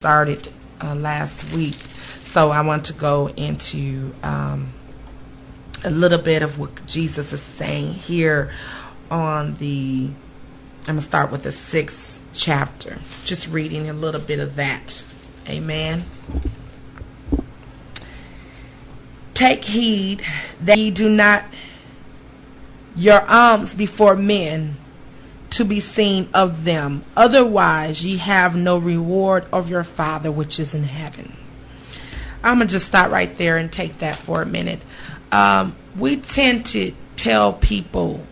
started last week. So I want to go into a little bit of what Jesus is saying here on I'm going to start with the 6th chapter. Just reading a little bit of that. Amen. Take heed that ye do not your alms before men to be seen of them. Otherwise ye have no reward of your Father which is in heaven. I'm going to just stop right there and take that for a minute. We tend to tell people,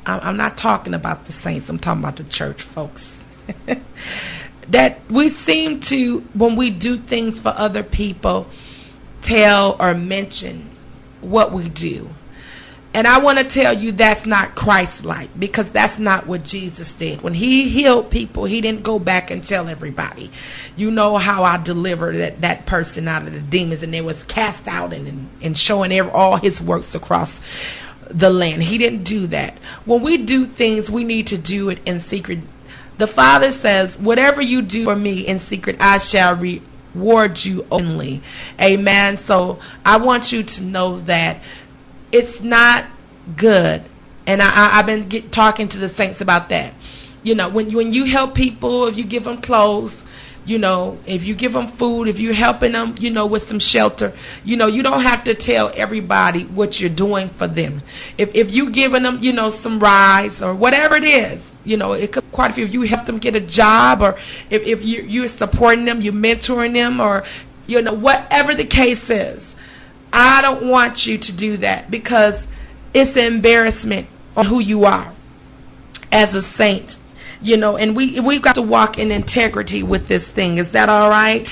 I'm not talking about the saints, I'm talking about the church folks, that we seem to, when we do things for other people, tell or mention what we do. And I want to tell you that's not Christ-like, because that's not what Jesus did. When he healed people, he didn't go back and tell everybody, you know how I delivered that person out of the demons, and they was cast out and showing all his works across the land. He didn't do that. When we do things, we need to do it in secret. The Father says, whatever you do for me in secret, I shall reward you openly. Amen. So I want you to know that it's not good. And I've been talking to the saints about that. You know, when you help people, if you give them clothes, you know, if you give them food, if you're helping them, you know, with some shelter, you know, you don't have to tell everybody what you're doing for them. If you giving them, you know, some rides or whatever it is, you know, it could quite a few. If you help them get a job, or if you're supporting them, you're mentoring them, or, you know, whatever the case is. I don't want you to do that, because it's an embarrassment on who you are as a saint, you know, and we've got to walk in integrity with this thing. Is that all right?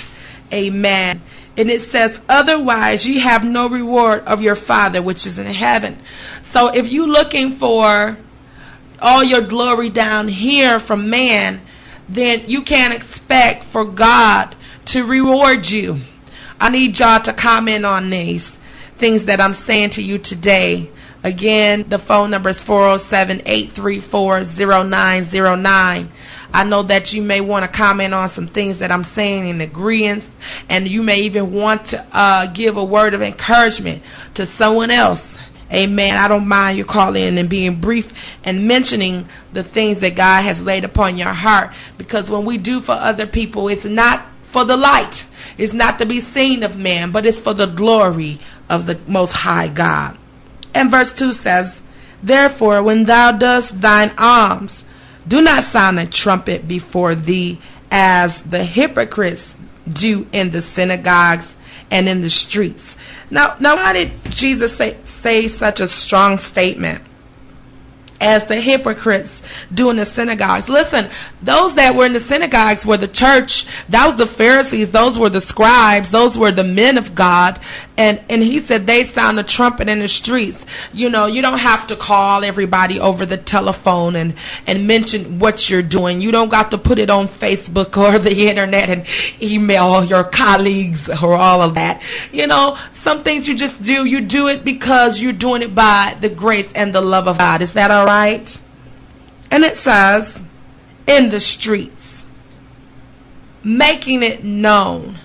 Amen. And it says, otherwise you have no reward of your Father which is in heaven. So if you're looking for all your glory down here from man, then you can't expect for God to reward you. I need y'all to comment on these things that I'm saying to you today. Again, the phone number is 407-834-0909. I know that you may want to comment on some things that I'm saying in agreement, and you may even want to give a word of encouragement to someone else. Amen. I don't mind you calling in and being brief and mentioning the things that God has laid upon your heart, because when we do for other people, it's not for the light. It's not to be seen of man, but it's for the glory of the Most High God. And verse 2 says, therefore, when thou dost thine alms, do not sound a trumpet before thee, as the hypocrites do in the synagogues and in the streets. Now why did Jesus say such a strong statement? As the hypocrites do in the synagogues. Listen, those that were in the synagogues were the church. That was the Pharisees. Those were the scribes. Those were the men of God. And he said they sound a trumpet in the streets. You know, you don't have to call everybody over the telephone and mention what you're doing. You don't got to put it on Facebook or the internet and email your colleagues or all of that. You know, some things you just do. You do it because you're doing it by the grace and the love of God. Is that all right? And it says, in the streets, making it known.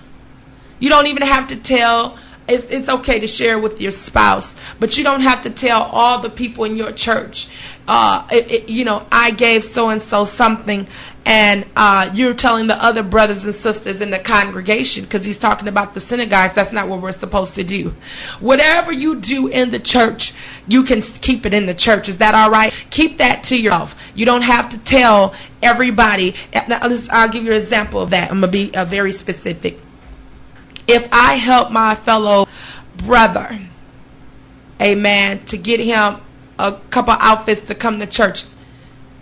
You don't even have to tell. It's okay to share with your spouse, but you don't have to tell all the people in your church, you know, I gave so-and-so something, and you're telling the other brothers and sisters in the congregation, because he's talking about the synagogues. That's not what we're supposed to do. Whatever you do in the church, you can keep it in the church. Is that all right? Keep that to yourself. You don't have to tell everybody. Now, I'll give you an example of that. I'm going to be very specific. If I help my fellow brother, amen, to get him a couple outfits to come to church,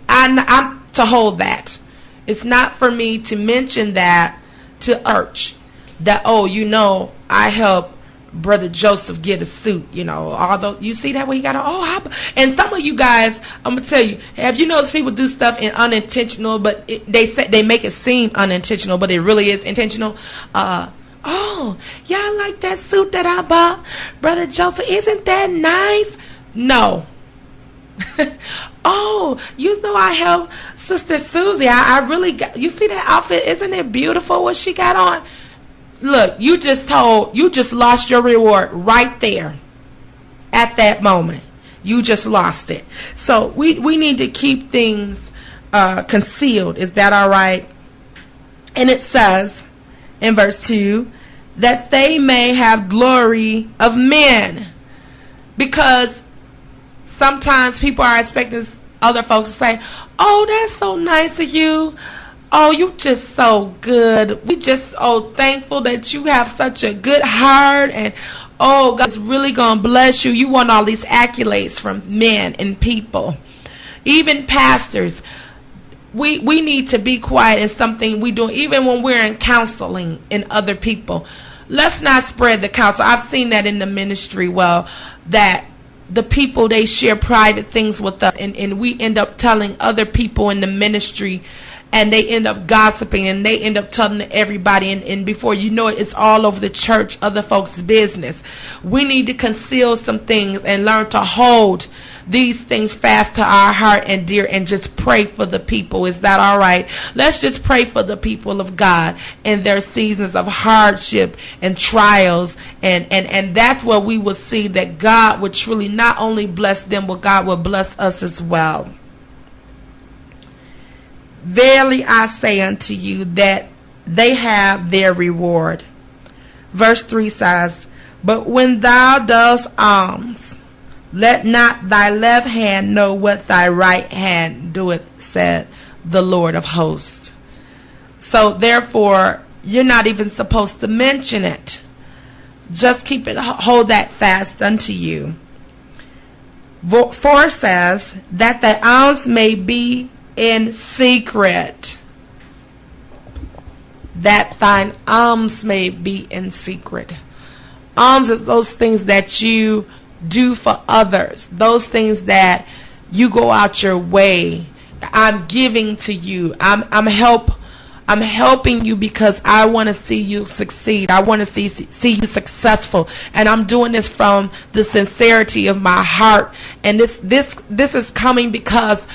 I'm to hold that. It's not for me to mention that to church, that, oh, you know, I help Brother Joseph get a suit, you know, although you see that way, you got to, and some of you guys, I'm going to tell you, have you noticed people do stuff in unintentional, but they make it seem unintentional, but it really is intentional. Oh, y'all like that suit that I bought, Brother Joseph? Isn't that nice? No. Oh, you know, I helped Sister Susie. I really got, you see that outfit? Isn't it beautiful what she got on? Look, you just lost your reward right there. At that moment, you just lost it. So we need to keep things concealed. Is that all right? And it says in verse 2, that they may have glory of men. Because sometimes people are expecting other folks to say, oh, that's so nice of you. Oh, you just so good. We just so thankful that you have such a good heart. And oh, God's really going to bless you. You want all these accolades from men and people. Even pastors. We need to be quiet in something we do, even when we're in counseling in other people. Let's not spread the counsel. I've seen that in the ministry, that the people, they share private things with us, and we end up telling other people in the ministry, and they end up gossiping, and they end up telling everybody, and before you know it, it's all over the church, other folks' business. We need to conceal some things and learn to hold these things fast to our heart and dear, and just pray for the people. Is that all right? Let's just pray for the people of God in their seasons of hardship and trials, and that's where we will see that God would truly not only bless them, but God will bless us as well. Verily I say unto you that they have their reward. Verse 3 says, but when thou dost alms, let not thy left hand know what thy right hand doeth, said the Lord of hosts. So therefore, you're not even supposed to mention it. Just keep it, hold that fast unto you. 4 says that the alms may be in secret. That thine alms may be in secret. Alms is those things that you do for others, those things that you go out your way. I'm giving to you. I'm helping you because I want to see you succeed. I want to see you successful, and I'm doing this from the sincerity of my heart. And this is coming because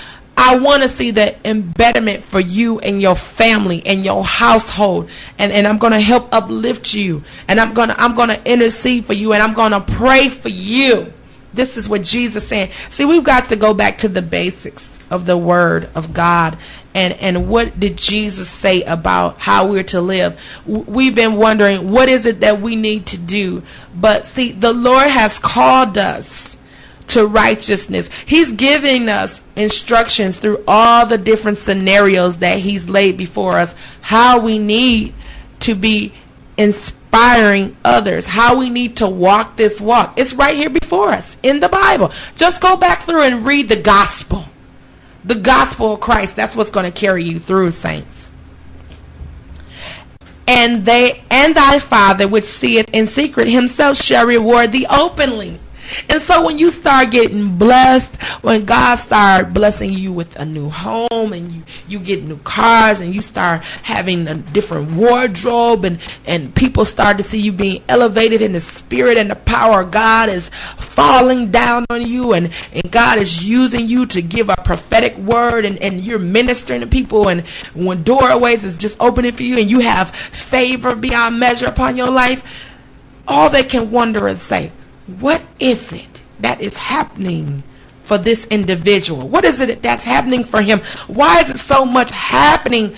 I want to see the embetterment for you and your family and your household, and I'm going to help uplift you, and I'm going to intercede for you, and I'm going to pray for you. This is what Jesus is saying. See, we've got to go back to the basics of the Word of God, and what did Jesus say about how we're to live. We've been wondering, what is it that we need to do? But see, the Lord has called us to righteousness. He's giving us instructions through all the different scenarios that He's laid before us, how we need to be inspiring others, how we need to walk this walk. It's right here before us in the Bible. Just go back through and read the gospel of Christ. That's what's going to carry you through, saints. And thy Father which seeth in secret, Himself shall reward thee openly. And so when you start getting blessed, when God start blessing you with a new home, and you get new cars, and you start having a different wardrobe, and people start to see you being elevated in the spirit, and the power of God is falling down on you, and God is using you to give a prophetic word, and you're ministering to people, and when doorways is just opening for you, and you have favor beyond measure upon your life, all they can wonder and say, what is it that is happening for this individual? What is it that's happening for him? Why is it so much happening